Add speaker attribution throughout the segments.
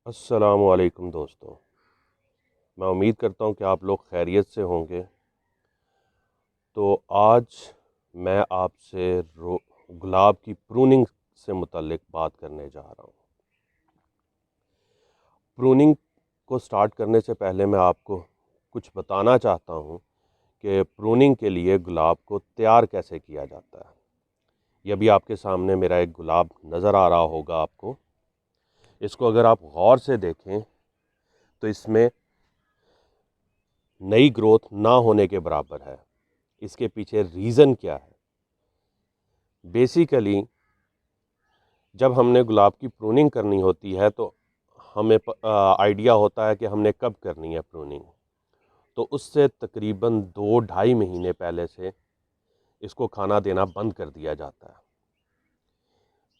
Speaker 1: अस्सलामुअलैकुम दोस्तों। मैं उम्मीद करता हूँ कि आप लोग खैरियत से होंगे। तो आज मैं आपसे गुलाब की प्रूनिंग से मुतल्लिक बात करने जा रहा हूँ। प्रूनिंग को स्टार्ट करने से पहले मैं आपको कुछ बताना चाहता हूँ कि प्रूनिंग के लिए गुलाब को तैयार कैसे किया जाता है। ये भी आपके सामने मेरा एक गुलाब नज़र आ रहा होगा आपको। इसको अगर आप गौर से देखें तो इसमें नई ग्रोथ ना होने के बराबर है। इसके पीछे रीज़न क्या है? बेसिकली जब हमने गुलाब की प्रूनिंग करनी होती है तो हमें आइडिया होता है कि हमने कब करनी है प्रूनिंग। तो उससे तकरीबन 2-2.5 महीने पहले से इसको खाना देना बंद कर दिया जाता है।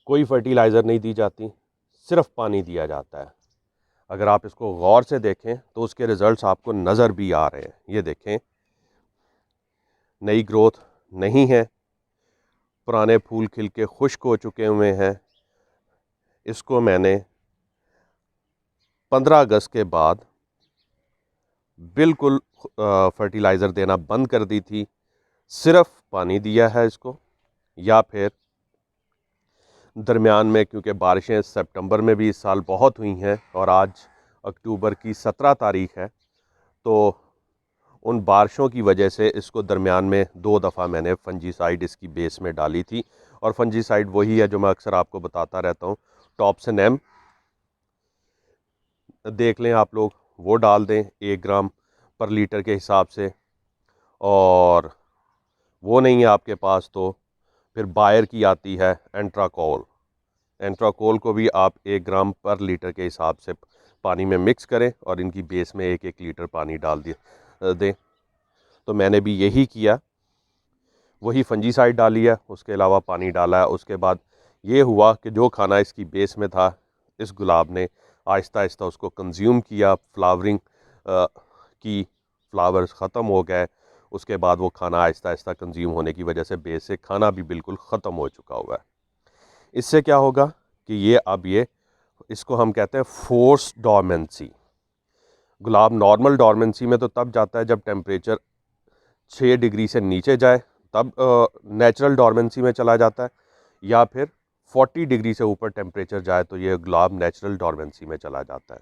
Speaker 1: कोई फर्टिलाइज़र नहीं दी जाती, सिर्फ पानी दिया जाता है। अगर आप इसको गौर से देखें तो उसके रिज़ल्ट्स आपको नज़र भी आ रहे हैं। ये देखें, नई ग्रोथ नहीं है, पुराने फूल खिल के खुश्क हो चुके हुए हैं। इसको मैंने 15 अगस्त के बाद बिल्कुल फर्टिलाइज़र देना बंद कर दी थी, सिर्फ पानी दिया है इसको। या फिर दरमियान में, क्योंकि बारिशें सितंबर में भी इस साल बहुत हुई हैं और आज अक्टूबर की 17 तारीख है, तो उन बारिशों की वजह से इसको दरमियान में 2 दफ़ा मैंने फंजीसाइड इसकी बेस में डाली थी। और फंजीसाइड वही है जो मैं अक्सर आपको बताता रहता हूँ, टॉप्सन एम। देख लें आप लोग, वो डाल दें 1 ग्राम पर लीटर के हिसाब से। और वो नहीं है आपके पास तो फिर बायर की आती है एंट्राकोल। एंट्राकोल को भी आप 1 ग्राम पर लीटर के हिसाब से पानी में मिक्स करें और इनकी बेस में 1-1 लीटर पानी डाल दें। तो मैंने भी यही किया, वही फंजीसाइड डाली है, उसके अलावा पानी डाला है। उसके बाद ये हुआ कि जो खाना इसकी बेस में था, इस गुलाब ने आहिस्ता आहिस्ता उसको कंज्यूम किया। फ्लावरिंग की, फ्लावर्स ख़त्म हो गए। उसके बाद वो खाना आहिस्ता आहिस्ता कंज्यूम होने की वजह से बेस से खाना भी बिल्कुल ख़त्म हो चुका हुआ है। इससे क्या होगा कि ये इसको हम कहते हैं फोर्स डोरमेंसी। गुलाब नॉर्मल डोरमेंसी में तो तब जाता है जब टेम्परेचर 6 डिग्री से नीचे जाए, तब नेचुरल डोरमेंसी में चला जाता है। या फिर 40 डिग्री से ऊपर टेम्परेचर जाए तो ये गुलाब नेचुरल डोरमेंसी में चला जाता है।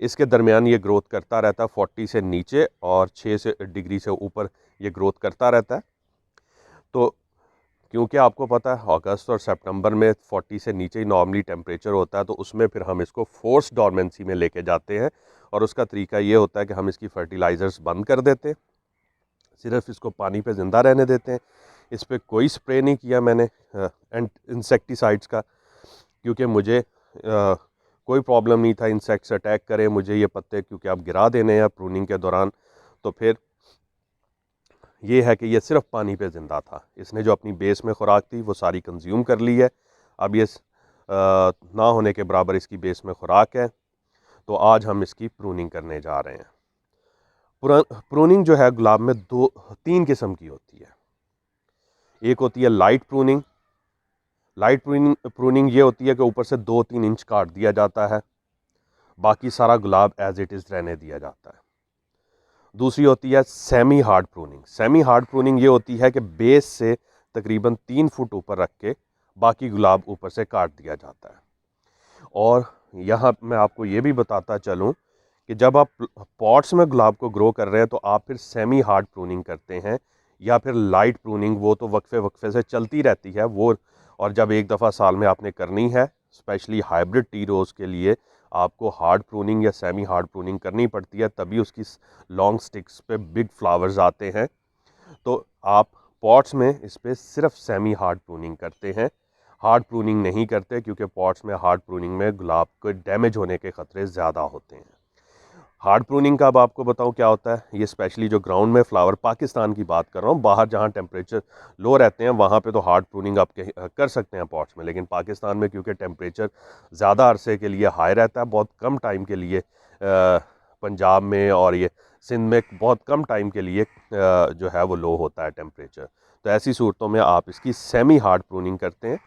Speaker 1: इसके दरमियान ये ग्रोथ करता रहता है, 40 से नीचे और 6 डिग्री से ऊपर ये ग्रोथ करता रहता है। तो क्योंकि आपको पता है अगस्त और सितंबर में 40 से नीचे ही नॉर्मली टेम्परेचर होता है, तो उसमें फिर हम इसको फोर्स डोरमेंसी में लेके जाते हैं। और उसका तरीका ये होता है कि हम इसकी फर्टिलाइज़र्स बंद कर देते हैं, सिर्फ इसको पानी पे ज़िंदा रहने देते हैं। इस पर कोई स्प्रे नहीं किया मैंने इंसेक्टिसाइड्स का, क्योंकि मुझे कोई प्रॉब्लम नहीं था इंसेक्ट्स अटैक करें मुझे ये पत्ते, क्योंकि आप गिरा देने हैं प्रूनिंग के दौरान। तो फिर ये है कि ये सिर्फ पानी पे ज़िंदा था। इसने जो अपनी बेस में खुराक थी वो सारी कंज्यूम कर ली है। अब ये ना होने के बराबर इसकी बेस में खुराक है। तो आज हम इसकी प्रूनिंग करने जा रहे हैं। प्रूनिंग जो है गुलाब में 3 किस्म की होती है। एक होती है लाइट प्रूनिंग। लाइट प्रूनिंग ये होती है कि ऊपर से 2-3 इंच काट दिया जाता है, बाकी सारा गुलाब एज इट इज़ रहने दिया जाता है। दूसरी होती है semi hard pruning. Semi hard pruning ये होती है कि बेस से तकरीबन 3 फुट ऊपर रख के बाकी गुलाब ऊपर से काट दिया जाता है। और यहाँ मैं आपको ये भी बताता चलूँ कि जब आप पॉट्स में गुलाब को ग्रो कर रहे हैं तो आप फिर सेमी हार्ड प्रूनिंग करते हैं या फिर लाइट प्रूनिंग, वो तो वक्फे वक्फे से चलती रहती है वो। और जब एक दफ़ा साल में आपने करनी है, स्पेशली हाइब्रिड टी रोज़ के लिए आपको हार्ड प्रूनिंग या सेमी हार्ड प्रूनिंग करनी पड़ती है, तभी उसकी लॉन्ग स्टिक्स पे बिग फ्लावर्स आते हैं। तो आप पॉट्स में इस पर सिर्फ सेमी हार्ड प्रूनिंग करते हैं, हार्ड प्रूनिंग नहीं करते, क्योंकि पॉट्स में हार्ड प्रूनिंग में गुलाब के डैमेज होने के ख़तरे ज़्यादा होते हैं। हार्ड प्रूनिंग का अब आपको बताऊं क्या होता है। ये स्पेशली जो ग्राउंड में फ्लावर, पाकिस्तान की बात कर रहा हूँ, बाहर जहाँ टेम्परेचर लो रहते हैं वहाँ पे तो हार्ड प्रूनिंग आप कर सकते हैं पॉट्स में, लेकिन पाकिस्तान में क्योंकि टेम्परेचर ज़्यादा अरसे के लिए हाई रहता है, बहुत कम टाइम के लिए पंजाब में और ये सिंध में बहुत कम टाइम के लिए जो है वो लो होता है टेम्परेचर। तो ऐसी सूरतों में आप इसकी सेमी हार्ड प्रूनिंग करते हैं।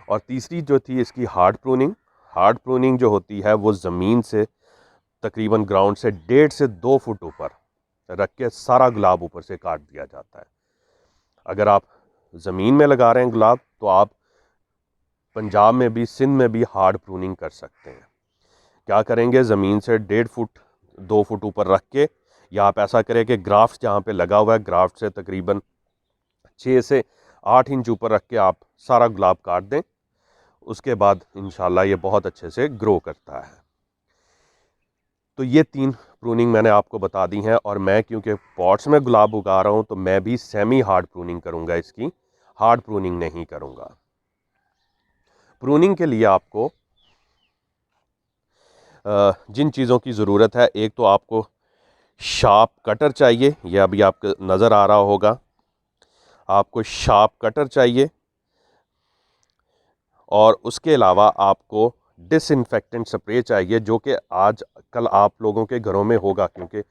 Speaker 1: और तीसरी जो थी इसकी हार्ड प्रूनिंग। हार्ड प्रूनिंग जो होती है वो ज़मीन से तकरीबन ग्राउंड से 1.5 से 2 फुट ऊपर रख के सारा गुलाब ऊपर से काट दिया जाता है। अगर आप ज़मीन में लगा रहे हैं गुलाब तो आप पंजाब में भी, सिंध में भी हार्ड प्रूनिंग कर सकते हैं। क्या करेंगे, ज़मीन से 1.5 फुट 2 फुट ऊपर रख के, या आप ऐसा करें कि ग्राफ्ट जहाँ पे लगा हुआ है ग्राफ्ट से तकरीबन 6 से 8 इंच ऊपर रख के आप सारा गुलाब काट दें। उसके बाद इंशाल्लाह ये बहुत अच्छे से ग्रो करता है। तो ये 3 प्रूनिंग मैंने आपको बता दी हैं, और मैं क्योंकि पॉट्स में गुलाब उगा रहा हूँ तो मैं भी सेमी हार्ड प्रूनिंग करूँगा, इसकी हार्ड प्रूनिंग नहीं करूँगा। प्रूनिंग के लिए आपको जिन चीज़ों की ज़रूरत है, एक तो आपको शार्प कटर चाहिए, ये अभी आपको नज़र आ रहा होगा, आपको शार्प कटर चाहिए। और उसके अलावा आपको डिसइंफेक्टेंट स्प्रे चाहिए, जो कि आज कल आप लोगों के घरों में होगा, क्योंकि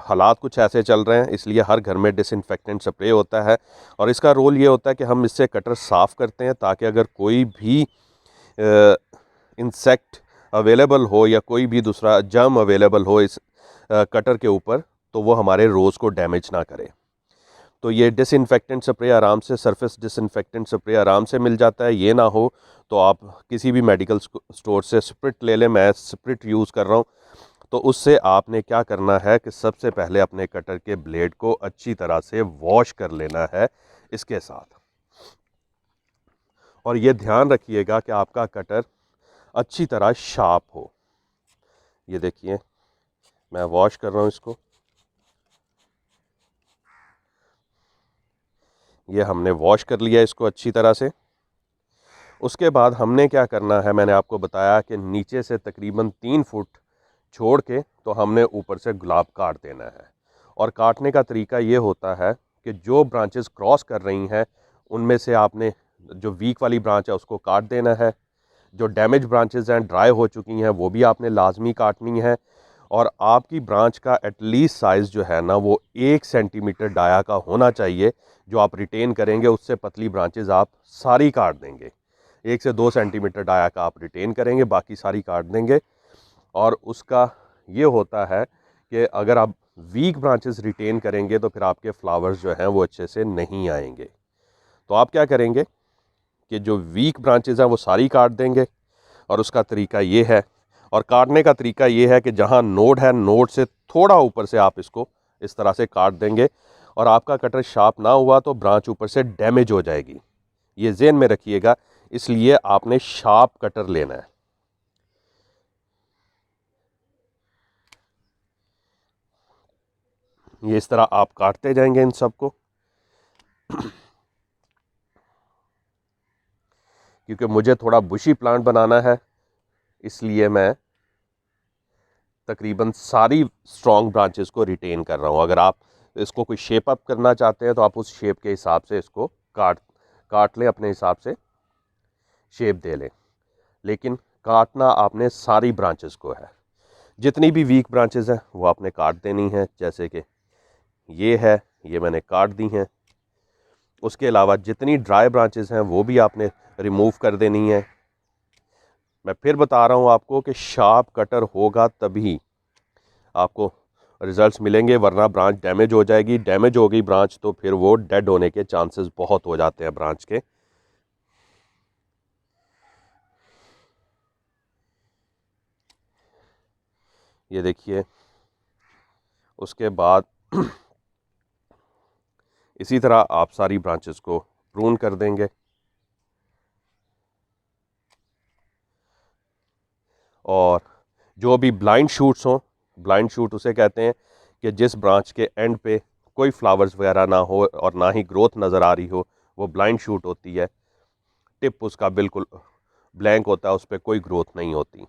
Speaker 1: हालात कुछ ऐसे चल रहे हैं, इसलिए हर घर में डिसइंफेक्टेंट स्प्रे होता है। और इसका रोल ये होता है कि हम इससे कटर साफ़ करते हैं, ताकि अगर कोई भी इंसेक्ट अवेलेबल हो या कोई भी दूसरा जर्म अवेलेबल हो इस कटर के ऊपर, तो वो हमारे रोज़ को डैमेज ना करे। तो ये डिसइंफेक्टेंट स्प्रे आराम से, सरफेस डिसइंफेक्टेंट स्प्रे आराम से मिल जाता है। ये ना हो तो आप किसी भी मेडिकल स्टोर से स्प्रिट ले लें, मैं स्प्रिट यूज़ कर रहा हूँ। तो उससे आपने क्या करना है कि सबसे पहले अपने कटर के ब्लेड को अच्छी तरह से वॉश कर लेना है इसके साथ। और ये ध्यान रखिएगा कि आपका कटर अच्छी तरह शार्प हो। ये देखिए मैं वॉश कर रहा हूँ इसको, ये हमने वॉश कर लिया इसको अच्छी तरह से। उसके बाद हमने क्या करना है, मैंने आपको बताया कि नीचे से तकरीबन 3 फुट छोड़ के तो हमने ऊपर से गुलाब काट देना है। और काटने का तरीका ये होता है कि जो ब्रांचेस क्रॉस कर रही हैं उनमें से आपने जो वीक वाली ब्रांच है उसको काट देना है। जो डैमेज ब्रांचेस हैं, ड्राई हो चुकी हैं, वो भी आपने लाजमी काटनी है। और आपकी ब्रांच का एटलीस्ट साइज़ जो है ना वो 1 सेंटीमीटर डाया का होना चाहिए। जो आप रिटेन करेंगे उससे पतली ब्रांचेस आप सारी काट देंगे। 1 से 2 सेंटीमीटर डाया का आप रिटेन करेंगे, बाकी सारी काट देंगे। और उसका ये होता है कि अगर आप वीक ब्रांचेस रिटेन करेंगे तो फिर आपके फ्लावर्स जो हैं वो अच्छे से नहीं आएंगे। तो आप क्या करेंगे कि जो वीक ब्रांचेस हैं वो सारी काट देंगे। और उसका तरीका ये है, और काटने का तरीका ये है कि जहाँ नोड है, नोड से थोड़ा ऊपर से आप इसको इस तरह से काट देंगे। और आपका कटर शार्प ना हुआ तो ब्रांच ऊपर से डैमेज हो जाएगी, ये ज़हन में रखिएगा। इसलिए आपने शार्प कटर लेना है। ये इस तरह आप काटते जाएंगे इन सबको, क्योंकि मुझे थोड़ा बुशी प्लांट बनाना है, इसलिए मैं तकरीबन सारी स्ट्रॉन्ग ब्रांचेस को रिटेन कर रहा हूँ। अगर आप इसको कोई शेप अप करना चाहते हैं तो आप उस शेप के हिसाब से इसको काट लें, अपने हिसाब से शेप दे लें। लेकिन काटना आपने सारी ब्रांचेस को है। जितनी भी वीक ब्रांचेस हैं वो आपने काट देनी है, जैसे कि ये है, ये मैंने काट दी हैं। उसके अलावा जितनी ड्राई ब्रांचेस हैं वो भी आपने रिमूव कर देनी है। मैं फिर बता रहा हूँ आपको कि शार्प कटर होगा तभी आपको रिजल्ट्स मिलेंगे, वरना ब्रांच डैमेज हो जाएगी। डैमेज हो गई ब्रांच तो फिर वो डेड होने के चांसेस बहुत हो जाते हैं ब्रांच के। ये देखिए, उसके बाद इसी तरह आप सारी ब्रांचेस को प्रून कर देंगे। और जो भी ब्लाइंड शूट्स हों, ब्लाइंड शूट उसे कहते हैं कि जिस ब्रांच के एंड पे कोई फ्लावर्स वगैरह ना हो और ना ही ग्रोथ नज़र आ रही हो, वो ब्लाइंड शूट होती है। टिप उसका बिल्कुल ब्लैंक होता है, उस पर कोई ग्रोथ नहीं होती,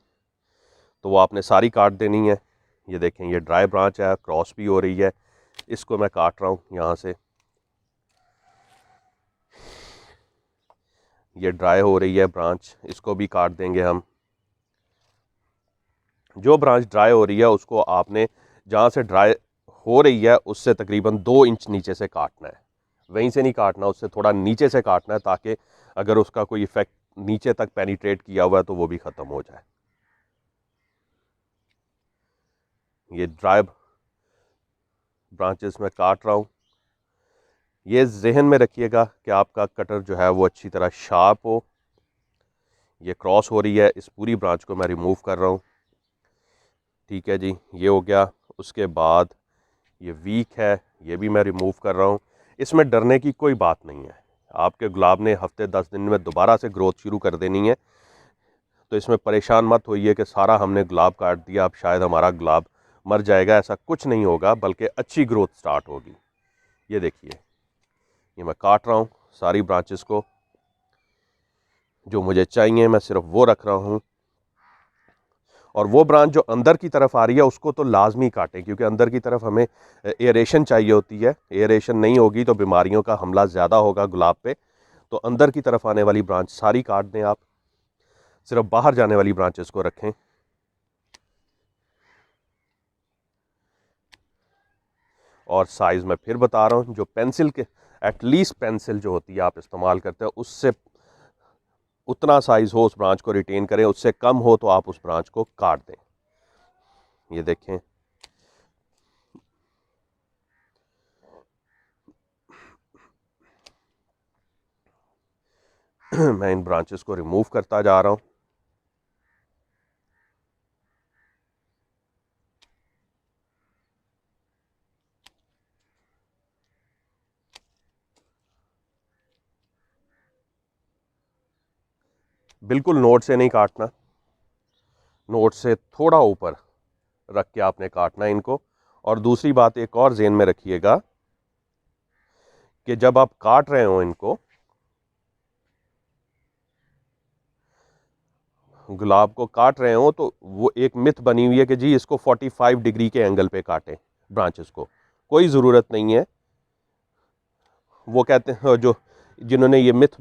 Speaker 1: तो वो आपने सारी काट देनी है। ये देखें, ये ड्राई ब्रांच है, क्रॉस भी हो रही है, इसको मैं काट रहा हूँ यहाँ से। ये ड्राई हो रही है ब्रांच, इसको भी काट देंगे हम। जो ब्रांच ड्राई हो रही है उसको आपने जहाँ से ड्राई हो रही है उससे तकरीबन 2 इंच नीचे से काटना है। वहीं से नहीं काटना, उससे थोड़ा नीचे से काटना है, ताकि अगर उसका कोई इफ़ेक्ट नीचे तक पेनिट्रेट किया हुआ है तो वो भी ख़त्म हो जाए। ये ड्राई ब्रांचेस में काट रहा हूँ। ये जहन में रखिएगा कि आपका कटर जो है वो अच्छी तरह शार्प हो। ये क्रॉस हो रही है, इस पूरी ब्रांच को मैं रिमूव कर रहा हूँ। ठीक है जी, ये हो गया। उसके बाद ये वीक है, ये भी मैं रिमूव कर रहा हूँ। इसमें डरने की कोई बात नहीं है। आपके गुलाब ने हफ्ते 10 दिन में दोबारा से ग्रोथ शुरू कर देनी है, तो इसमें परेशान मत होइए कि सारा हमने गुलाब काट दिया, अब शायद हमारा गुलाब मर जाएगा। ऐसा कुछ नहीं होगा, बल्कि अच्छी ग्रोथ स्टार्ट होगी। ये देखिए, ये मैं काट रहा हूँ सारी ब्रांचेस को। जो मुझे चाहिए मैं सिर्फ वो रख रहा हूँ। और वो ब्रांच जो अंदर की तरफ आ रही है उसको तो लाजमी काटें, क्योंकि अंदर की तरफ हमें एयरेशन चाहिए होती है। एयरेशन नहीं होगी तो बीमारियों का हमला ज़्यादा होगा गुलाब पे। तो अंदर की तरफ आने वाली ब्रांच सारी काट दें आप, सिर्फ बाहर जाने वाली ब्रांचेस को रखें। और साइज़ मैं फिर बता रहा हूँ, जो पेंसिल के एटलीस्ट पेंसिल जो होती है आप इस्तेमाल करते हो, उससे उतना साइज़ हो उस ब्रांच को रिटेन करें। उससे कम हो तो आप उस ब्रांच को काट दें। ये देखें, मैं इन ब्रांचेस को रिमूव करता जा रहा हूँ। बिल्कुल नोट से नहीं काटना, नोट से थोड़ा ऊपर रख के आपने काटना है इनको। और दूसरी बात एक और ज़हन में रखिएगा कि जब आप काट रहे हो इनको, गुलाब को काट रहे हो, तो वो एक मिथ बनी हुई है कि जी इसको 45 डिग्री के एंगल पे काटें ब्रांचेस को। कोई ज़रूरत नहीं है। वो कहते हैं, जो जिन्होंने ये मिथ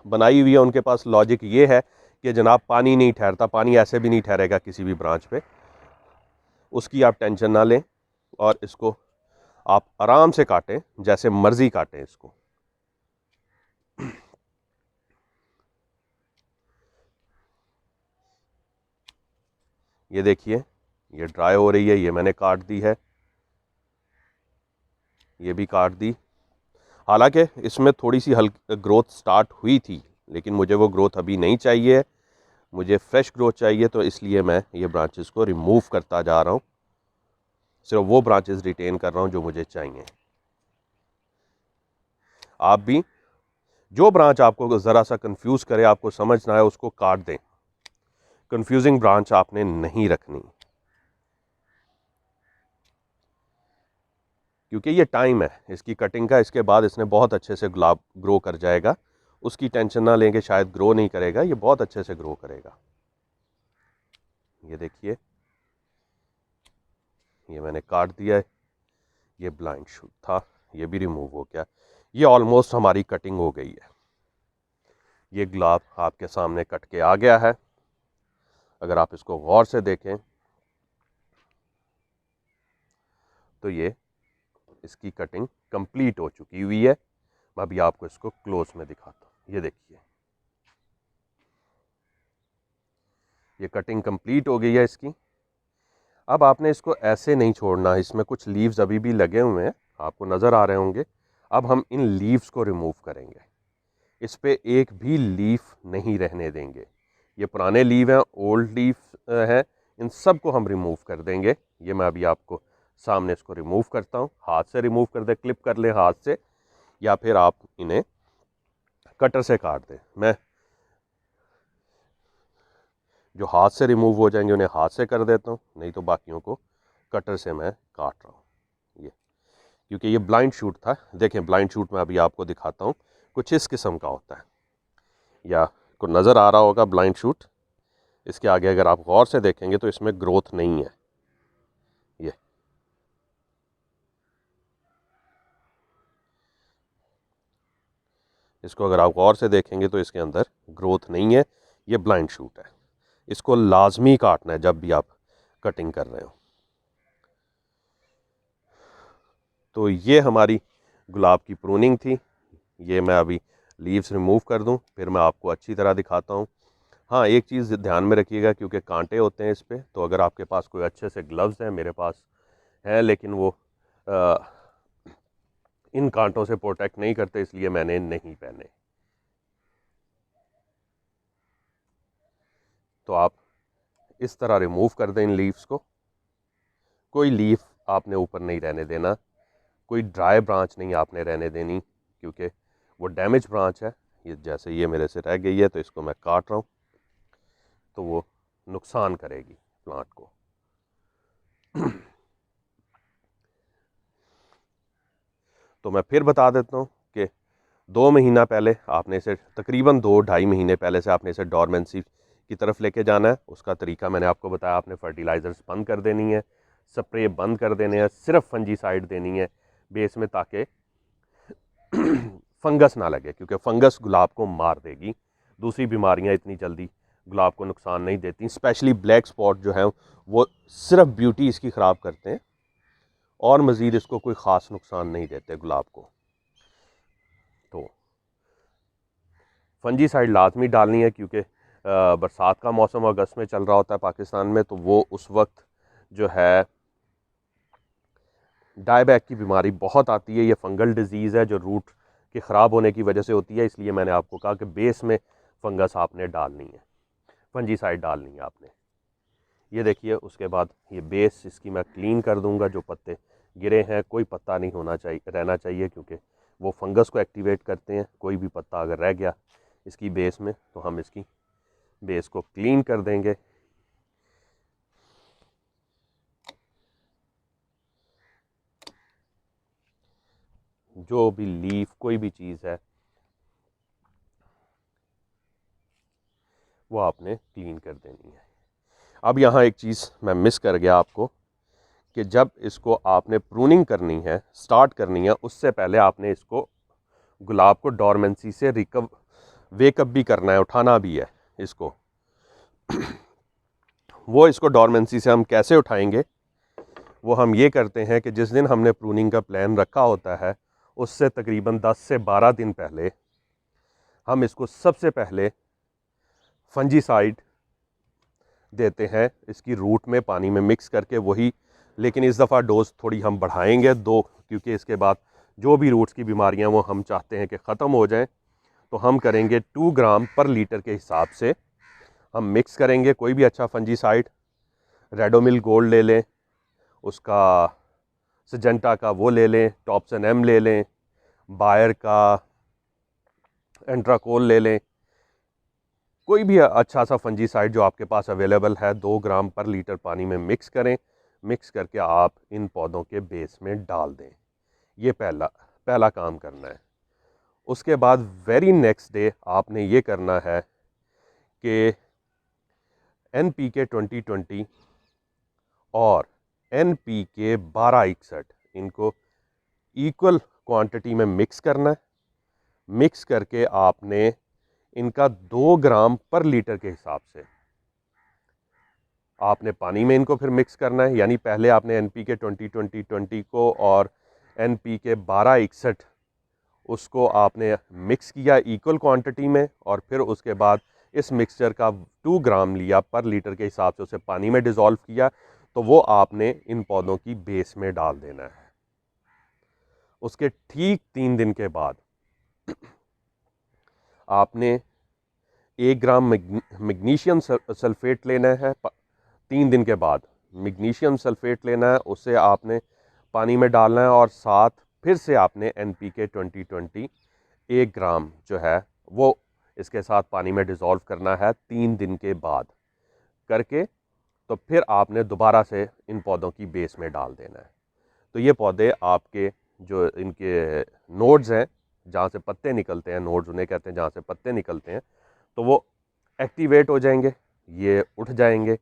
Speaker 1: बनाई हुई है उनके पास लॉजिक ये है कि जनाब पानी नहीं ठहरता, पानी ऐसे भी नहीं ठहरेगा किसी भी ब्रांच पे, उसकी आप टेंशन ना लें। और इसको आप आराम से काटें, जैसे मर्जी काटें इसको। ये देखिए, ये ड्राई हो रही है, ये मैंने काट दी है, ये भी काट दी। हालांकि इसमें थोड़ी सी हल्की ग्रोथ स्टार्ट हुई थी, लेकिन मुझे वो ग्रोथ अभी नहीं चाहिए, मुझे फ्रेश ग्रोथ चाहिए। तो इसलिए मैं ये ब्रांचेस को रिमूव करता जा रहा हूँ, सिर्फ वो ब्रांचेस रिटेन कर रहा हूँ जो मुझे चाहिए। आप भी जो ब्रांच आपको ज़रा सा कंफ्यूज करे, आपको समझ ना आए, उसको काट दें। कंफ्यूजिंग ब्रांच आपने नहीं रखनी, क्योंकि ये टाइम है इसकी कटिंग का। इसके बाद इसने बहुत अच्छे से गुलाब ग्रो कर जाएगा। उसकी टेंशन ना लें कि शायद ग्रो नहीं करेगा, ये बहुत अच्छे से ग्रो करेगा। ये देखिए, ये मैंने काट दिया है। ये ब्लाइंड शूट था, ये भी रिमूव हो गया। ये ऑलमोस्ट हमारी कटिंग हो गई है। ये गुलाब आपके सामने कट के आ गया है। अगर आप इसको गौर से देखें तो ये इसकी कटिंग कंप्लीट हो चुकी हुई है। मैं अभी आपको इसको क्लोज में दिखाता हूँ। ये देखिए, ये कटिंग कंप्लीट हो गई है इसकी। अब आपने इसको ऐसे नहीं छोड़ना, इसमें कुछ लीव्स अभी भी लगे हुए हैं, आपको नज़र आ रहे होंगे। अब हम इन लीव्स को रिमूव करेंगे, इस पे एक भी लीफ नहीं रहने देंगे। ये पुराने लीव हैं, ओल्ड लीफ हैं, इन सब को हम रिमूव कर देंगे। ये मैं अभी आपको सामने इसको रिमूव करता हूँ। हाथ से रिमूव कर दे, क्लिप कर लें हाथ से, या फिर आप इन्हें कटर से काट दें। मैं जो हाथ से रिमूव हो जाएंगे उन्हें हाथ से कर देता हूँ, नहीं तो बाकियों को कटर से मैं काट रहा हूँ। ये क्योंकि ये ब्लाइंड शूट था। देखें, ब्लाइंड शूट में अभी आपको दिखाता हूँ, कुछ इस किस्म का होता है, या को नज़र आ रहा होगा ब्लाइंड शूट। इसके आगे अगर आप गौर से देखेंगे तो इसमें ग्रोथ नहीं है। ये इसको अगर आप गौर से देखेंगे तो इसके अंदर ग्रोथ नहीं है, ये ब्लाइंड शूट है। इसको लाजमी काटना है जब भी आप कटिंग कर रहे हो। तो ये हमारी गुलाब की प्रूनिंग थी। ये मैं अभी लीव्स रिमूव कर दूं, फिर मैं आपको अच्छी तरह दिखाता हूं। हाँ, एक चीज़ ध्यान में रखिएगा, क्योंकि कांटे होते हैं इस पर, तो अगर आपके पास कोई अच्छे से ग्लव्स हैं, मेरे पास हैं लेकिन वो इन कांटों से प्रोटेक्ट नहीं करते, इसलिए मैंने नहीं पहने। तो आप इस तरह रिमूव कर दें इन लीव्स को। कोई लीफ आपने ऊपर नहीं रहने देना, कोई ड्राई ब्रांच नहीं आपने रहने देनी, क्योंकि वो डैमेज ब्रांच है। ये जैसे ये मेरे से रह गई है, तो इसको मैं काट रहा हूँ, तो वो नुकसान करेगी प्लांट को। तो मैं फिर बता देता हूँ कि 2 महीना पहले आपने इसे, तकरीबन 2-2.5 महीने पहले से आपने इसे डोरमेंसी की तरफ लेके जाना है। उसका तरीका मैंने आपको बताया, आपने फर्टिलाइज़र्स बंद कर देनी है, स्प्रे बंद कर देने हैं, सिर्फ फंजीसाइड देनी है बेस में, ताकि फंगस ना लगे, क्योंकि फंगस गुलाब को मार देगी। दूसरी बीमारियां इतनी जल्दी गुलाब को नुकसान नहीं देती, स्पेशली ब्लैक स्पॉट जो है वो सिर्फ ब्यूटी इसकी ख़राब करते हैं और मज़ीद इसको कोई ख़ास नुकसान नहीं देते गुलाब को। तो फंजीसाइड लाजमी डालनी है, क्योंकि बरसात का मौसम अगस्त में चल रहा होता है पाकिस्तान में, तो वो उस वक्त जो है डायबैक की बीमारी बहुत आती है। ये फंगल डिजीज़ है जो रूट के ख़राब होने की वजह से होती है, इसलिए मैंने आपको कहा कि बेस में फंगस आपने डालनी है, फंजीसाइड डालनी है आपने। ये देखिए, उसके बाद ये बेस इसकी मैं क्लीन कर दूंगा। जो पत्ते गिरे हैं, कोई पत्ता नहीं होना चाहिए, रहना चाहिए, क्योंकि वो फंगस को एक्टिवेट करते हैं। कोई भी पत्ता अगर रह गया इसकी बेस में, तो हम इसकी बेस को क्लीन कर देंगे। जो भी लीफ, कोई भी चीज़ है, वो आपने क्लीन कर देनी है। अब यहाँ एक चीज़ मैं मिस कर गया आपको, कि जब इसको आपने प्रूनिंग करनी है, स्टार्ट करनी है, उससे पहले आपने इसको, गुलाब को डोरमेंसी से वेकअप भी करना है, उठाना भी है इसको। वो इसको डोरमेंसी से हम कैसे उठाएंगे, वो हम ये करते हैं कि जिस दिन हमने प्रूनिंग का प्लान रखा होता है, उससे तकरीबन 10 से 12 दिन पहले हम इसको सबसे पहले फंजीसाइड देते हैं, इसकी रूट में पानी में मिक्स करके वही। लेकिन इस दफ़ा डोज थोड़ी हम बढ़ाएंगे 2, क्योंकि इसके बाद जो भी रूट्स की बीमारियां वो हम चाहते हैं कि ख़त्म हो जाएं। तो हम करेंगे 2 ग्राम पर लीटर के हिसाब से हम मिक्स करेंगे। कोई भी अच्छा फंजीसाइड, रेडोमिल गोल्ड ले लें, उसका सिजेंटा का वो ले लें, टॉप्सन एम ले लें, बायर का एंट्राकोल ले लें, कोई भी अच्छा सा फंजीसाइड जो आपके पास अवेलेबल है। 2 ग्राम पर लीटर पानी में मिक्स करें। मिक्स करके आप इन पौधों के बेस में डाल दें। ये पहला काम करना है। उसके बाद वेरी नेक्स्ट डे आपने ये करना है कि NPK 2020 और NPK 1261 इनको इक्वल क्वांटिटी में मिक्स करना है। मिक्स करके आपने इनका 2 ग्राम पर लीटर के हिसाब से आपने पानी में इनको फिर मिक्स करना है। यानी पहले आपने NPK 2020 को और NPK 1261 उसको आपने मिक्स किया इक्वल क्वांटिटी में, और फिर उसके बाद इस मिक्सचर का 2 ग्राम लिया पर लीटर के हिसाब से, उसे पानी में डिज़ोल्व किया, तो वो आपने इन पौधों की बेस में डाल देना है। उसके ठीक 3 दिन के बाद आपने 1 ग्राम मैग्नीशियम सल्फेट लेना है। 3 दिन के बाद मैग्नीशियम सल्फेट लेना है, उसे आपने पानी में डालना है, और साथ फिर से आपने NPK 2020 1 ग्राम जो है वो इसके साथ पानी में डिज़ोल्व करना है 3 दिन के बाद करके। तो फिर आपने दोबारा से इन पौधों की बेस में डाल देना है। तो ये पौधे आपके, जो इनके नोड्स हैं, जहाँ से पत्ते निकलते हैं, नोड्स उन्हें कहते हैं जहाँ से पत्ते निकलते हैं, तो वो एक्टिवेट हो जाएंगे, ये उठ जाएंगे।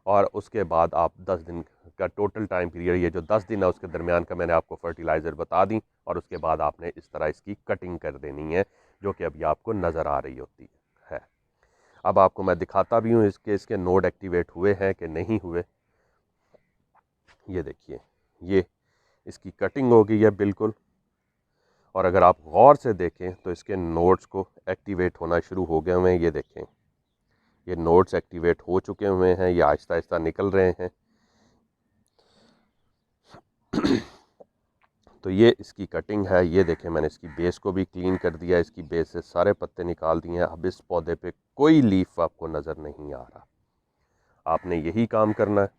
Speaker 1: और उसके बाद आप 10 दिन का टोटल टाइम पीरियड, ये जो 10 दिन है उसके दरमियान का मैंने आपको फर्टिलाइज़र बता दी, और उसके बाद आपने इस तरह इसकी कटिंग कर देनी है, जो कि अभी आपको नज़र आ रही होती है। अब आपको मैं दिखाता भी हूँ इसके नोड एक्टिवेट हुए हैं कि नहीं हुए। ये देखिए, ये इसकी कटिंग हो गई है बिल्कुल, और अगर आप गौर से देखें तो इसके नोड्स को एक्टिवेट होना शुरू हो गए हुए हैं। ये देखें, ये नोड्स एक्टिवेट हो चुके हुए हैं, ये आहिस्ता आहिस्ता निकल रहे हैं। तो ये इसकी कटिंग है। ये देखें, मैंने इसकी बेस को भी क्लीन कर दिया, इसकी बेस से सारे पत्ते निकाल दिए हैं। अब इस पौधे पे कोई लीफ आपको नज़र नहीं आ रहा। आपने यही काम करना है,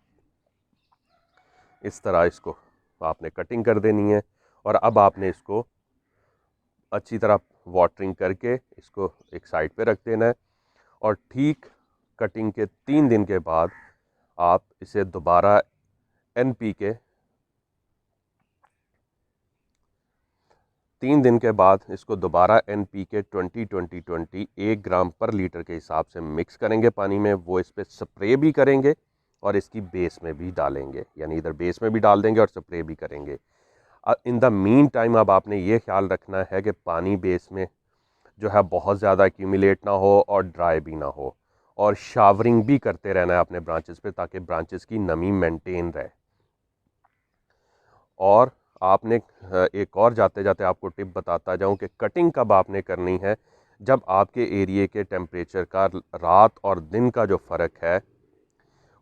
Speaker 1: इस तरह इसको आपने कटिंग कर देनी है। और अब आपने इसको अच्छी तरह वाटरिंग करके इसको एक साइड पे रख देना है। और ठीक कटिंग के 3 दिन के बाद आप इसे दोबारा NPK 3 दिन के बाद इसको दोबारा NPK 20-20-20 1 ग्राम पर लीटर के हिसाब से मिक्स करेंगे पानी में। वो इस पर स्प्रे भी करेंगे और इसकी बेस में भी डालेंगे, यानी इधर बेस में भी डाल देंगे और स्प्रे भी करेंगे। इन द मीन टाइम अब आपने ये ख्याल रखना है कि पानी बेस में जो है बहुत ज़्यादा एक्यूमुलेट ना हो और ड्राई भी ना हो, और शावरिंग भी करते रहना है अपने ब्रांचेस पे ताकि ब्रांचेस की नमी मेंटेन रहे। और आपने एक और जाते जाते आपको टिप बताता जाऊं कि कटिंग कब आपने करनी है, जब आपके एरिए के टेम्परेचर का रात और दिन का जो फ़र्क है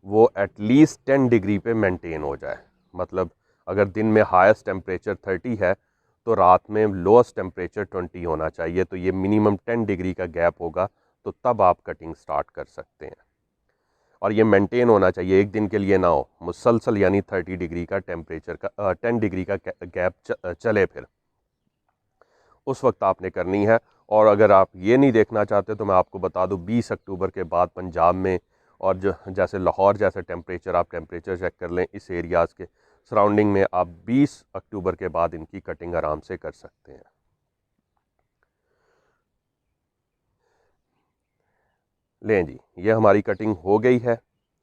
Speaker 1: वो एटलीस्ट 10 डिग्री पे मेंटेन हो जाए। मतलब अगर दिन में हाईएस्ट टेम्परेचर 30 है तो रात में लोएस्ट टेम्परेचर 20 होना चाहिए। तो ये मिनिमम 10 डिग्री का गैप होगा, तो तब आप कटिंग स्टार्ट कर सकते हैं। और ये मेंटेन होना चाहिए, एक दिन के लिए ना हो, मुसलसल, यानी 30 डिग्री का टेम्परेचर का 10 डिग्री का गैप चले, फिर उस वक्त आपने करनी है। और अगर आप ये नहीं देखना चाहते तो मैं आपको बता दूं, 20 अक्टूबर के बाद पंजाब में और जो जैसे लाहौर जैसे टेम्परेचर, आप टेम्परेचर चेक कर लें इस एरियाज़ के सराउंडिंग में, आप 20 अक्टूबर के बाद इनकी कटिंग आराम से कर सकते हैं। लें जी, ये हमारी कटिंग हो गई है।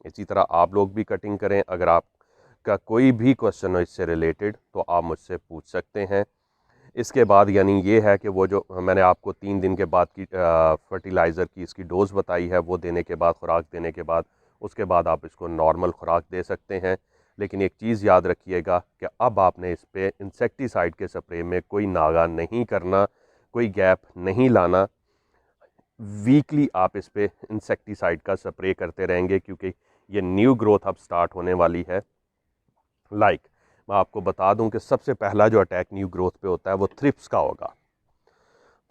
Speaker 1: इसी तरह आप लोग भी कटिंग करें। अगर आपका कोई भी क्वेश्चन हो इससे रिलेटेड तो आप मुझसे पूछ सकते हैं। इसके बाद यानी ये है कि वो जो मैंने आपको 3 दिन के बाद की फर्टिलाइज़र की इसकी डोज़ बताई है, वो देने के बाद, खुराक देने के बाद, उसके बाद आप इसको नॉर्मल खुराक दे सकते हैं। लेकिन एक चीज़ याद रखिएगा कि अब आपने इस पर इंसेक्टिसाइड के स्प्रे में कोई नागा नहीं करना, कोई गैप नहीं लाना। वीकली आप इस पर इंसेक्टिसाइड का स्प्रे करते रहेंगे, क्योंकि ये न्यू ग्रोथ अब स्टार्ट होने वाली है। मैं आपको बता दूं कि सबसे पहला जो अटैक न्यू ग्रोथ पे होता है वो थ्रिप्स का होगा।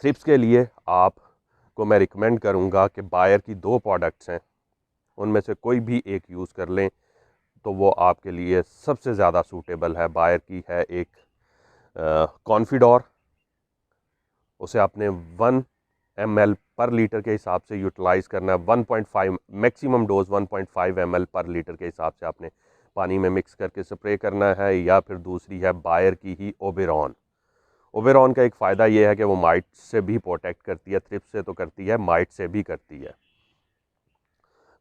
Speaker 1: थ्रिप्स के लिए आपको मैं रिकमेंड करूंगा कि बायर की 2 प्रोडक्ट्स हैं, उनमें से कोई भी एक यूज़ कर लें तो वो आपके लिए सबसे ज़्यादा सूटेबल है। बायर की है एक कॉन्फिडोर, उसे आपने 1 ml पर लीटर के हिसाब से यूटिलाइज़ करना है। 1.5 मैक्सिमम डोज 1.5 ml पर लीटर के हिसाब से आपने पानी में मिक्स करके स्प्रे करना है। या फिर दूसरी है बायर की ही ओबेरॉन। ओबेरॉन का एक फ़ायदा ये है कि वो माइट से भी प्रोटेक्ट करती है, थ्रिप्स से तो करती है, माइट से भी करती है।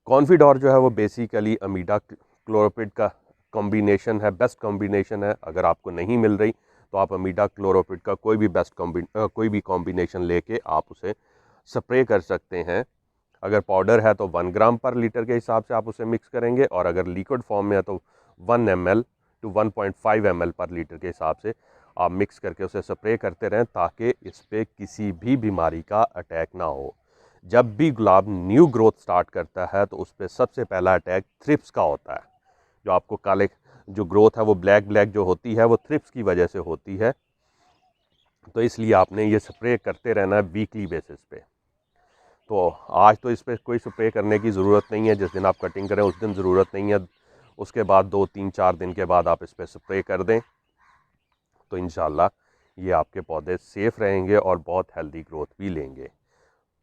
Speaker 1: कॉन्फिडोर जो है वो बेसिकली अमीडा क्लोरोपिड का कॉम्बिनेशन है, बेस्ट कॉम्बिनेशन है। अगर आपको नहीं मिल रही तो आप अमीडा क्लोरोपिड का कोई भी कॉम्बिनेशन लेके आप उसे स्प्रे कर सकते हैं। अगर पाउडर है तो 1 ग्राम पर लीटर के हिसाब से आप उसे मिक्स करेंगे, और अगर लिक्विड फॉर्म में है तो 1 ml to 1.5 ml पर लीटर के हिसाब से आप मिक्स करके उसे स्प्रे करते रहें, ताकि इस पर किसी भी बीमारी का अटैक ना हो। जब भी गुलाब न्यू ग्रोथ स्टार्ट करता है तो उस पर सबसे पहला अटैक थ्रिप्स का होता है। जो आपको काले जो ग्रोथ है वो ब्लैक जो होती है वो थ्रिप्स की वजह से होती है। तो इसलिए आपने ये स्प्रे करते रहना है वीकली बेसिस पे। तो आज तो इस पर कोई स्प्रे करने की ज़रूरत नहीं है, जिस दिन आप कटिंग करें उस दिन ज़रूरत नहीं है, उसके बाद 2, 3, 4 दिन के बाद आप इस पर स्प्रे कर दें तो इंशाल्लाह ये आपके पौधे सेफ़ रहेंगे और बहुत हेल्दी ग्रोथ भी लेंगे।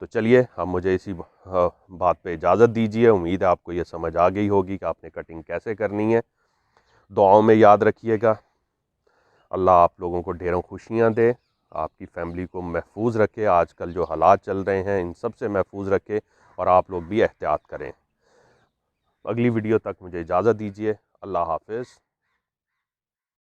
Speaker 1: तो चलिए, अब मुझे इसी बात पे इजाज़त दीजिए। उम्मीद है आपको ये समझ आ गई होगी कि आपने कटिंग कैसे करनी है। दुआओं में याद रखिएगा। अल्लाह आप लोगों को ढेरों खुशियाँ दे, आपकी फैमिली को महफूज रखे, आजकल जो हालात चल रहे हैं इन सब से महफूज रखे, और आप लोग भी एहतियात करें। अगली वीडियो तक मुझे इजाज़त दीजिए। अल्लाह हाफ़िज़।